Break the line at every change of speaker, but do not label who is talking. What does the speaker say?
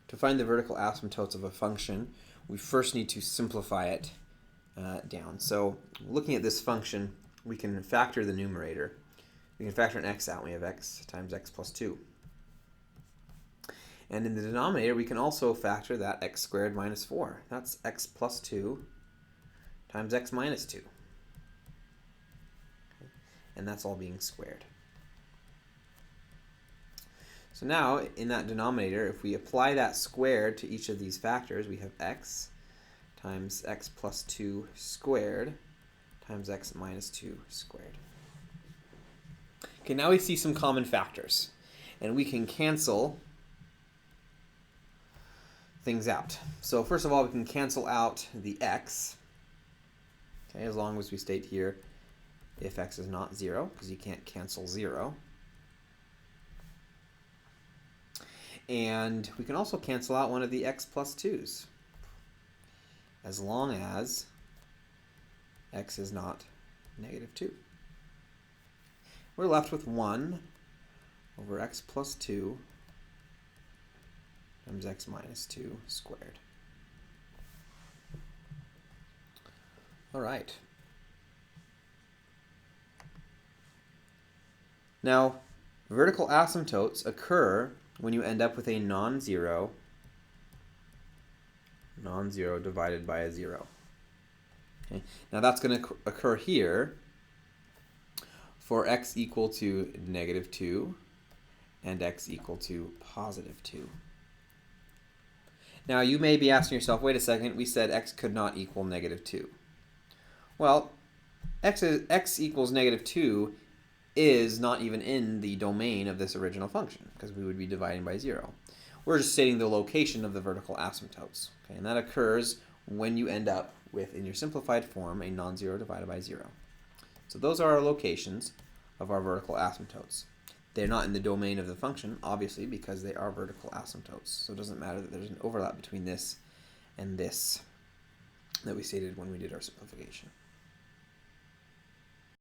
to find the vertical asymptotes of a function, we first need to simplify it down. So looking at this function, we can factor the numerator. We can factor an x out. We have x times x plus 2. And in the denominator, we can also factor that x squared minus 4. That's x plus 2 times x minus 2. And that's all being squared. So now, in that denominator, if we apply that squared to each of these factors, we have x times x plus 2 squared times x minus 2 squared. Okay, now we see some common factors. And we can cancel things out. So first of all, we can cancel out the x, okay, as long as we state here if x is not 0, because you can't cancel 0. And we can also cancel out one of the x plus 2's, as long as x is not negative 2. We're left with 1 over x plus 2 times x minus 2 squared. All right. Now, vertical asymptotes occur when you end up with a non-zero divided by a 0. Okay. Now that's going to occur here for x equal to negative 2 and x equal to positive 2. Now you may be asking yourself, wait a second, we said x could not equal negative 2. Well, x equals negative 2 is not even in the domain of this original function, because we would be dividing by 0. We're just stating the location of the vertical asymptotes. Okay, and that occurs when you end up with, in your simplified form, a non-zero divided by 0. So those are our locations of our vertical asymptotes. They're not in the domain of the function, obviously, because they are vertical asymptotes. So it doesn't matter that there's an overlap between this and this that we stated when we did our simplification.